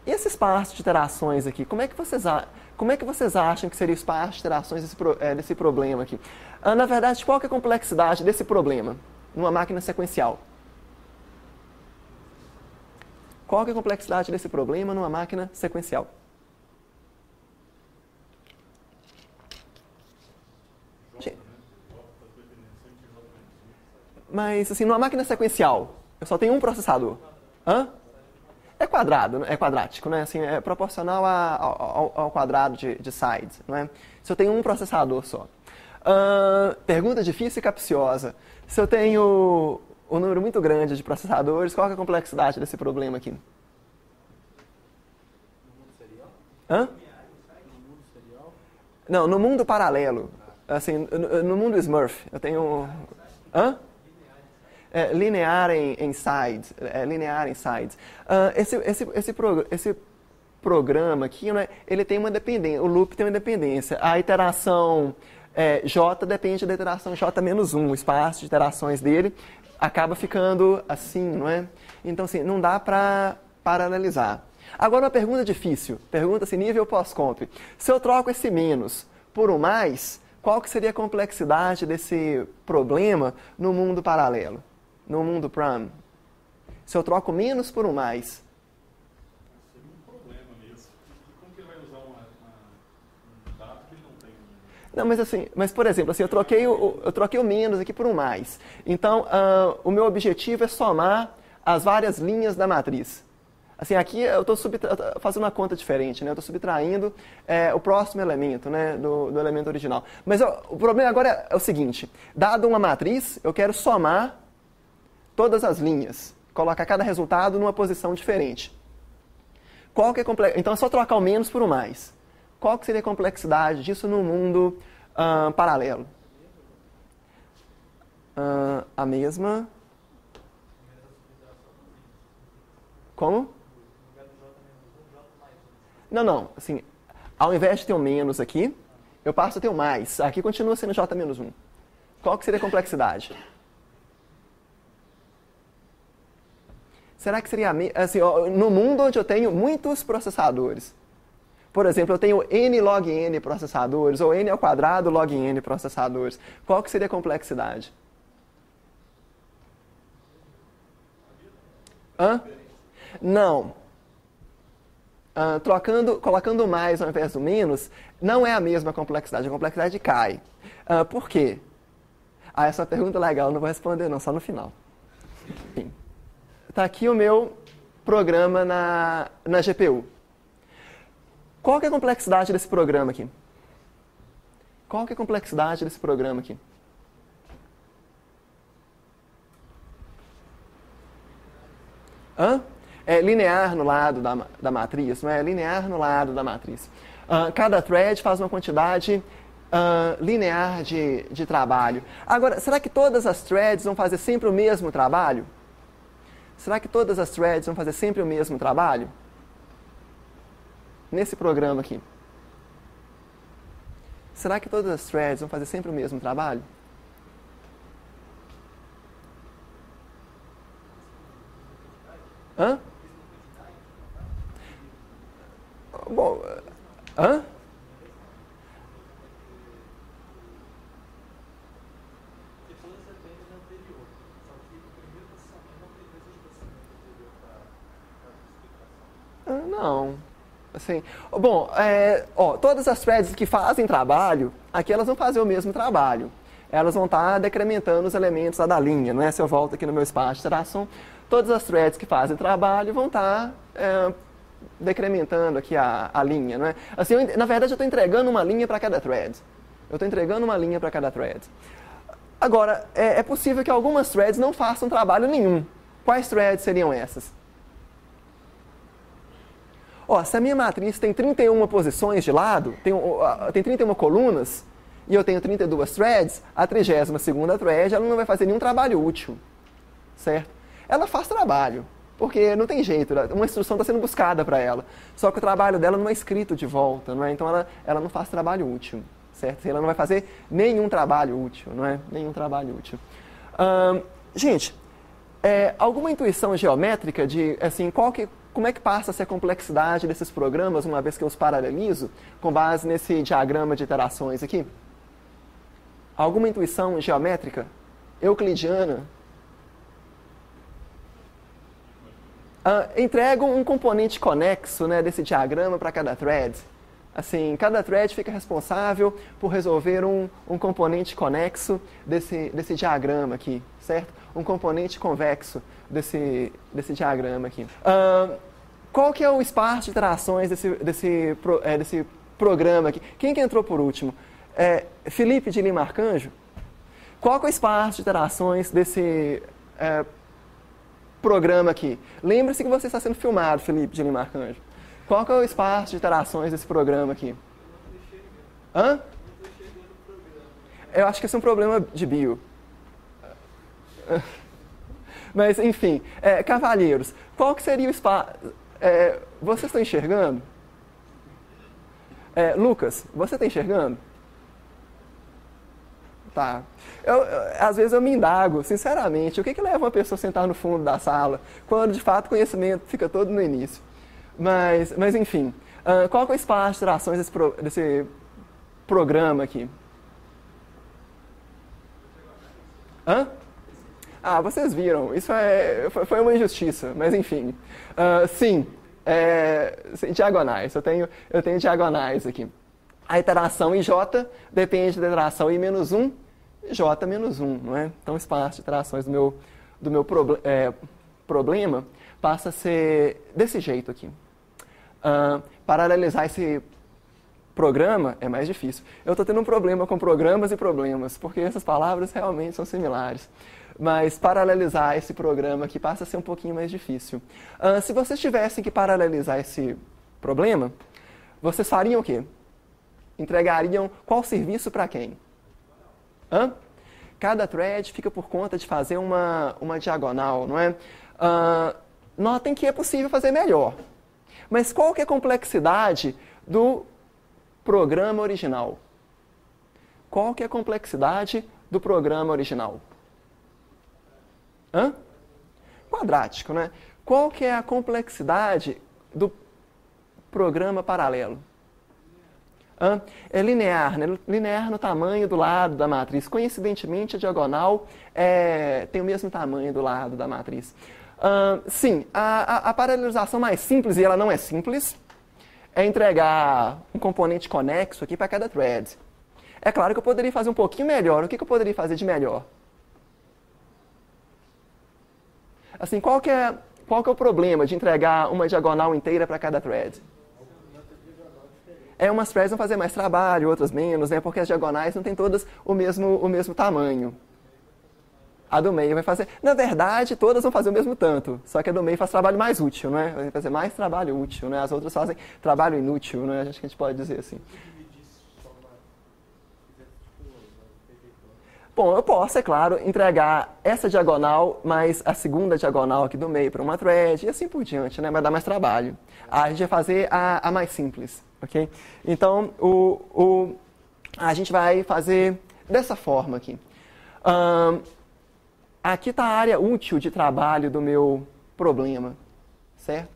E esse espaço de interações aqui, como é que vocês acham que seria o espaço de interações desse problema aqui? Na verdade, qual que é a complexidade desse problema numa máquina sequencial? Qual que é a complexidade desse problema numa máquina sequencial? Mas, assim, numa máquina sequencial, eu só tenho um processador. Hã? É quadrado, é quadrático, né? Assim, é proporcional ao quadrado de sides, não é? Se eu tenho um processador só. Pergunta difícil e capciosa. Se eu tenho um número muito grande de processadores, qual é a complexidade desse problema aqui? Hã? Não, no mundo paralelo. Assim, no mundo Smurf, eu tenho... Hã? Linear em sides. Linear em sides. Esse programa aqui, né, ele tem uma dependência. O loop tem uma dependência. A iteração J depende da iteração J-1. O espaço de iterações dele acaba ficando assim, não é? Então, assim, não dá para paralelizar. Agora, uma pergunta difícil. Pergunta assim, nível pós-comp. Se eu troco esse menos por um mais, qual que seria a complexidade desse problema no mundo paralelo? No mundo Pram? Se eu troco menos por um mais. Seria um problema mesmo. Como que ele vai usar um dado que ele não tem? Não, mas assim, por exemplo, assim, eu troquei o menos aqui por um mais. Então, o meu objetivo é somar as várias linhas da matriz. Assim, aqui eu estou fazendo uma conta diferente, né? Eu estou subtraindo o próximo elemento, né? do elemento original. Mas o problema agora é o seguinte. Dado uma matriz, eu quero somar todas as linhas. Colocar cada resultado numa posição diferente. Qual que é Então é só trocar o menos por um mais. Qual que seria a complexidade disso no mundo paralelo? A mesma... Como? Não. Assim, ao invés de ter um menos aqui, eu passo a ter um mais. Aqui continua sendo J-1. Qual que seria a complexidade? Será que seria assim, no mundo onde eu tenho muitos processadores? Por exemplo, eu tenho n log n processadores, ou n ao quadrado log n processadores. Qual que seria a complexidade? Não. Colocando mais ao invés do menos, não é a mesma complexidade. A complexidade cai. Por quê? Essa é uma pergunta legal, não vou responder não, só no final. Está aqui o meu programa na GPU. Qual que é a complexidade desse programa aqui? Qual que é a complexidade desse programa aqui? É linear no lado da matriz, não é? Linear no lado da matriz. Cada thread faz uma quantidade linear de trabalho. Agora, será que todas as threads vão fazer sempre o mesmo trabalho? Será que todas as threads vão fazer sempre o mesmo trabalho? Nesse programa aqui. Será que todas as threads vão fazer sempre o mesmo trabalho? Bom, Não. Assim, bom, todas as threads que fazem trabalho, aqui elas vão fazer o mesmo trabalho. Elas vão estar decrementando os elementos da linha, não é? Se eu volto aqui no meu espaço de interação, todas as threads que fazem trabalho vão estar decrementando aqui a linha, não é? Assim, na verdade, eu estou entregando uma linha para cada thread. Agora, é possível que algumas threads não façam trabalho nenhum. Quais threads seriam essas? Se a minha matriz tem 31 posições de lado, tem 31 colunas, e eu tenho 32 threads, a 32ª thread ela não vai fazer nenhum trabalho útil, certo? Ela faz trabalho, porque não tem jeito, uma instrução está sendo buscada para ela, só que o trabalho dela não é escrito de volta, não é? Então ela não faz trabalho útil, certo? Ela não vai fazer nenhum trabalho útil, não é? Nenhum trabalho útil. Gente, Alguma intuição geométrica de, assim, como é que passa a ser a complexidade desses programas uma vez que eu os paralelizo com base nesse diagrama de iterações aqui? Alguma intuição geométrica? Euclidiana? Entrego um componente conexo, né, desse diagrama para cada thread. Assim, cada thread fica responsável por resolver um componente conexo desse diagrama aqui, certo? Um componente convexo desse diagrama aqui. Qual que é o espaço de iterações desse programa aqui? Quem que entrou por último? Felipe de Lima Arcanjo? Qual que é o espaço de iterações desse programa aqui? Lembre-se que você está sendo filmado, Felipe de Lima Arcanjo. Qual que é o espaço de iterações desse programa aqui? Hã? Eu acho que esse é um problema de bio. Mas, enfim, cavalheiros, qual que seria o espaço... vocês estão enxergando? Lucas, você está enxergando? Tá. Às vezes eu me indago, sinceramente, o que leva uma pessoa a sentar no fundo da sala, quando de fato o conhecimento fica todo no início? Mas enfim, qual que é o espaço de iterações desse programa aqui? Hã? Vocês viram, isso foi uma injustiça, mas enfim. Sim, diagonais, eu tenho diagonais aqui. A iteração em J depende da iteração em -1, J menos 1, não é? Então o espaço de iterações do meu problema passa a ser desse jeito aqui. Paralelizar esse programa é mais difícil. Eu estou tendo um problema com programas e problemas, porque essas palavras realmente são similares. Mas paralelizar esse programa aqui passa a ser um pouquinho mais difícil. Se vocês tivessem que paralelizar esse problema, vocês fariam o quê? Entregariam qual serviço para quem? Cada thread fica por conta de fazer uma diagonal, não é? Notem que é possível fazer melhor. Mas qual que é a complexidade do programa original? Qual que é a complexidade do programa original? Quadrático, né? Qual que é a complexidade do programa paralelo? É linear, né? Linear no tamanho do lado da matriz. Coincidentemente, a diagonal tem o mesmo tamanho do lado da matriz. Sim, a paralelização mais simples, e ela não é simples, é entregar um componente conexo aqui para cada thread. É claro que eu poderia fazer um pouquinho melhor. O que eu poderia fazer de melhor? Assim, qual que é o problema de entregar uma diagonal inteira para cada thread? Umas threads vão fazer mais trabalho, outras menos, né? Porque as diagonais não têm todas o mesmo tamanho. A do meio vai fazer... Na verdade, todas vão fazer o mesmo tanto, só que a do meio faz trabalho mais útil, né? Vai fazer mais trabalho útil, né? As outras fazem trabalho inútil, né? Acho que a gente pode dizer assim. Bom, eu posso, é claro, entregar essa diagonal mais a segunda diagonal aqui do meio para uma thread e assim por diante, né? Vai dar mais trabalho. A gente vai fazer a mais simples, ok? Então, a gente vai fazer dessa forma aqui. Aqui está a área útil de trabalho do meu problema, certo?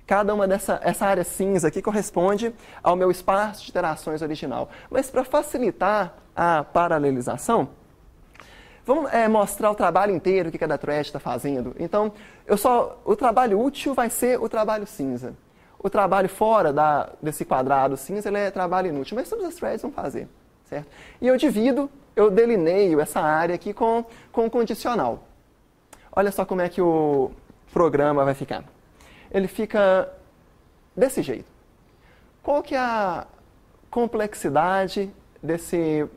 Cada uma essa área cinza aqui corresponde ao meu espaço de iterações original. Mas para facilitar a paralelização, vamos mostrar o trabalho inteiro que cada thread está fazendo. Então, o trabalho útil vai ser o trabalho cinza. O trabalho fora desse quadrado cinza ele é trabalho inútil, mas todas as threads vão fazer, certo? E eu delineio essa área aqui com um condicional. Olha só como é que o programa vai ficar. Ele fica desse jeito. Qual que é a complexidade desse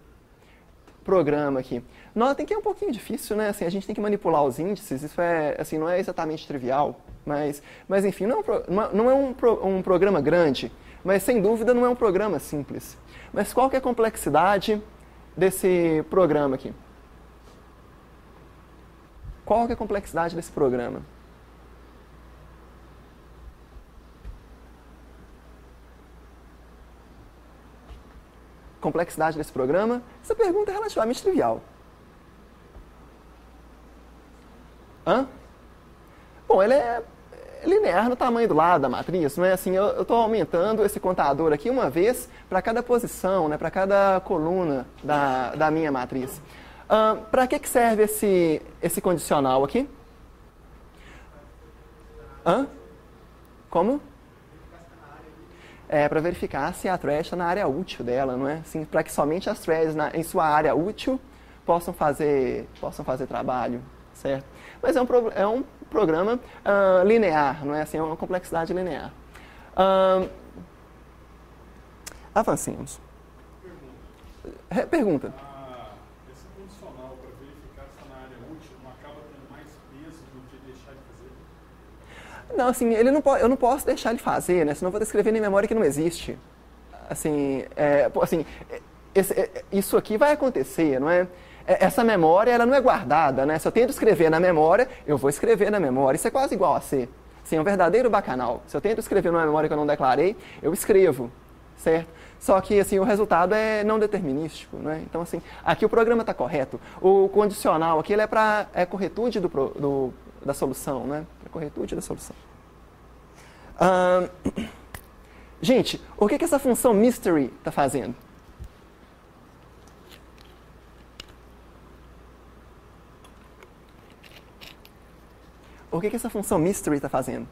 programa aqui? Notem que é um pouquinho difícil, né? Assim, a gente tem que manipular os índices, isso assim, não é exatamente trivial, mas enfim, não é um programa grande, mas sem dúvida não é um programa simples. Mas qual que é a complexidade desse programa aqui? Qual que é a complexidade desse programa? Complexidade desse programa? Essa pergunta é relativamente trivial. Bom, ele é linear no tamanho do lado da matriz, não é assim, eu estou aumentando esse contador aqui uma vez para cada posição, né, para cada coluna da minha matriz. Para que serve esse condicional aqui? Como? Para verificar se a thread está na área útil dela, não é? Assim, para que somente as threads em sua área útil possam fazer trabalho, certo? Mas é um programa linear, não é? Assim, é uma complexidade linear. Avancemos. Pergunta. Esse condicional para verificar se está na área útil não acaba tendo mais peso do que deixar de fazer? Não, assim, eu não posso deixar ele fazer, né? Senão eu vou escrever em memória que não existe. Assim, isso aqui vai acontecer, não é? Essa memória, ela não é guardada, né? Se eu tento escrever na memória, eu vou escrever na memória. Isso é quase igual a C. Assim, é um verdadeiro bacanal. Se eu tento escrever numa memória que eu não declarei, eu escrevo, certo? Só que, assim, o resultado é não determinístico, né? Então, assim, aqui o programa está correto. O condicional aqui, ele é para corretude da solução, né? Para corretude da solução. Gente, o que essa função mystery está fazendo? O que essa função mystery está fazendo?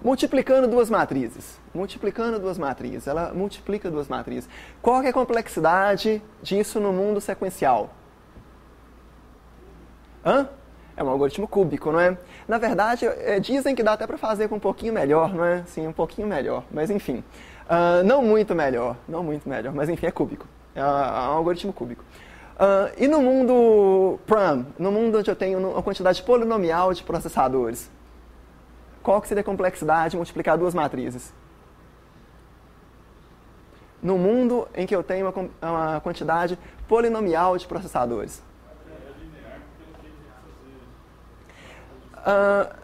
Multiplicando duas matrizes. Ela multiplica duas matrizes. Qual que é a complexidade disso no mundo sequencial? É um algoritmo cúbico, não é? Na verdade, dizem que dá até para fazer com um pouquinho melhor, não é? Sim, um pouquinho melhor, mas enfim. Não muito melhor, mas enfim, é cúbico. É um algoritmo cúbico. E no mundo PRAM, no mundo onde eu tenho uma quantidade polinomial de processadores, qual que seria a complexidade de multiplicar duas matrizes? No mundo em que eu tenho uma quantidade polinomial de processadores.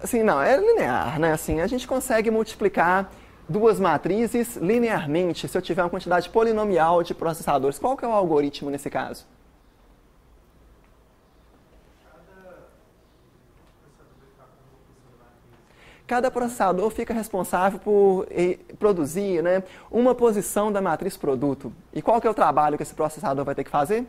Assim, não, é linear, né? Assim, a gente consegue multiplicar duas matrizes linearmente se eu tiver uma quantidade polinomial de processadores. Qual que é o algoritmo nesse caso? Cada processador fica responsável por produzir, né, uma posição da matriz produto. E qual que é o trabalho que esse processador vai ter que fazer?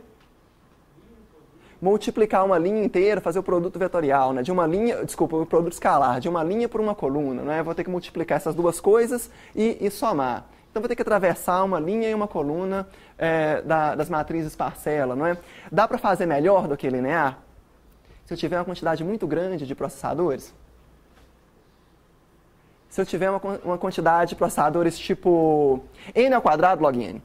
Multiplicar uma linha inteira, fazer o produto vetorial, né? O produto escalar, de uma linha por uma coluna, né? Vou ter que multiplicar essas duas coisas e somar. Então, vou ter que atravessar uma linha e uma coluna das matrizes parcela, não é? Dá para fazer melhor do que linear? Se eu tiver uma quantidade muito grande de processadores? Se eu tiver uma quantidade de processadores tipo n ao quadrado log n.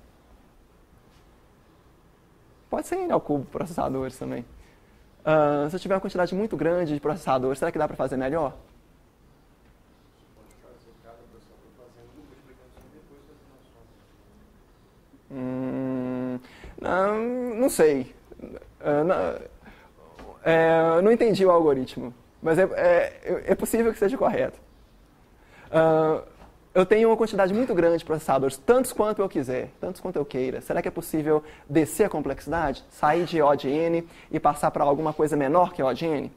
Pode ser n ao cubo processadores também. Se eu tiver uma quantidade muito grande de processadores, será que dá para fazer melhor? Não sei. Não entendi o algoritmo, mas é possível que seja correto. Eu tenho uma quantidade muito grande de processadores, tantos quanto eu quiser, tantos quanto eu queira. Será que é possível descer a complexidade? Sair de O de n e passar para alguma coisa menor que O de n?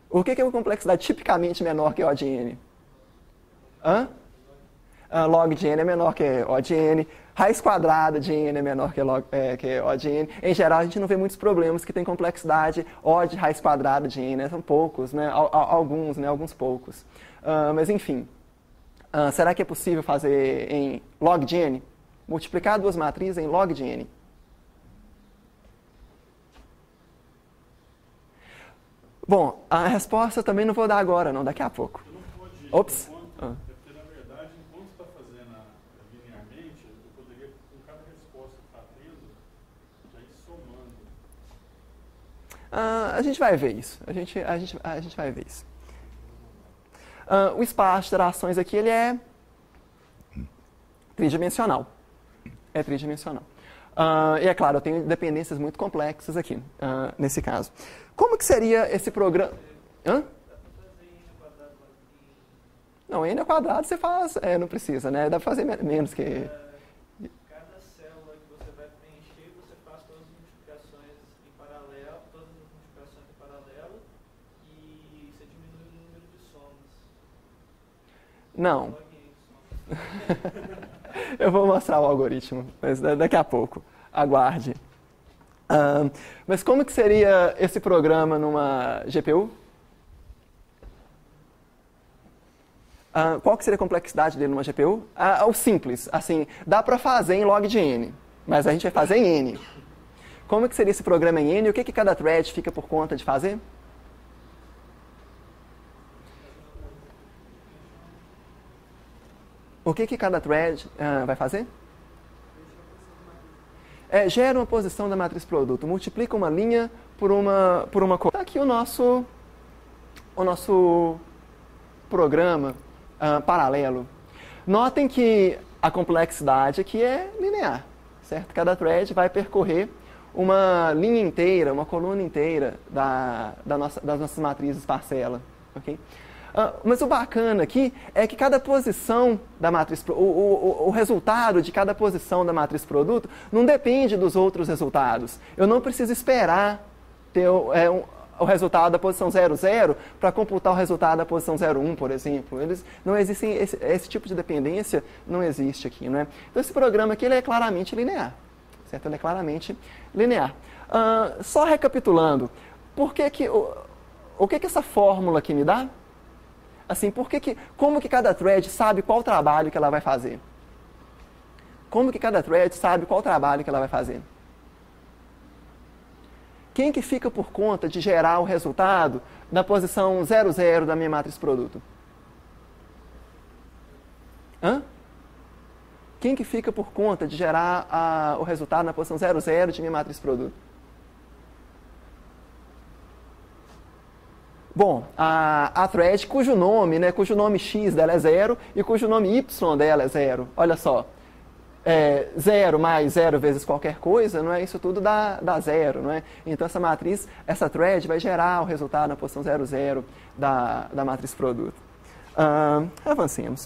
O que é uma complexidade tipicamente menor que O de n? Log de n é menor que O de n. Raiz quadrada de n é menor que O de n. Em geral, a gente não vê muitos problemas que tem complexidade O de raiz quadrada de n, né? São poucos, né? Alguns poucos. Mas enfim, será que é possível fazer em log de n? Multiplicar duas matrizes em log de n? Bom, a resposta também não vou dar agora, não, daqui a pouco. Ops. Porque, na verdade, enquanto está fazendo linearmente, eu poderia, com cada resposta que está tendo, já ir somando. A gente vai ver isso. A gente vai ver isso. O espaço de iterações aqui, ele é tridimensional. E é claro, eu tenho dependências muito complexas aqui, nesse caso. Como que seria esse programa? Não, Então, n ao quadrado você faz, não precisa, né? Dá para fazer menos que... Cada célula que você vai preencher, você faz todas as multiplicações em paralelo, e você diminui o número de somas. Não. Eu vou mostrar o algoritmo, mas daqui a pouco. Aguarde. Mas como que seria esse programa numa GPU? Qual que seria a complexidade dele numa GPU? O simples, assim, dá para fazer em log de n, mas a gente vai fazer em n. Como que seria esse programa em n e o que cada thread fica por conta de fazer? O que cada thread vai fazer? Gera uma posição da matriz produto, multiplica uma linha por uma coisa. Está aqui o nosso programa paralelo. Notem que a complexidade aqui é linear, certo? Cada thread vai percorrer uma linha inteira, uma coluna inteira das nossas matrizes parcela. Okay? Mas o bacana aqui é que cada posição da matriz, o resultado de cada posição da matriz produto não depende dos outros resultados. Eu não preciso esperar ter o resultado da posição 0, 0 para computar o resultado da posição 0, 1, por exemplo. Não existem, esse tipo de dependência não existe aqui. Não é? Então esse programa aqui ele é claramente linear. Certo? Ele é claramente linear. Só recapitulando, o que essa fórmula aqui me dá? Assim, como que cada thread sabe qual trabalho que ela vai fazer? Como que cada thread sabe qual trabalho que ela vai fazer? Quem que fica por conta de gerar o resultado na posição 0, 0 da minha matriz produto? Quem que fica por conta de gerar o resultado na posição 0, 0 de minha matriz produto? Bom, a thread cujo nome x dela é 0 e cujo nome y dela é 0. Olha só, 0 mais 0 vezes qualquer coisa, não é? Isso tudo dá 0, não é? Então essa matriz, essa thread vai gerar o resultado na posição 0, 0 da matriz produto. Avancemos.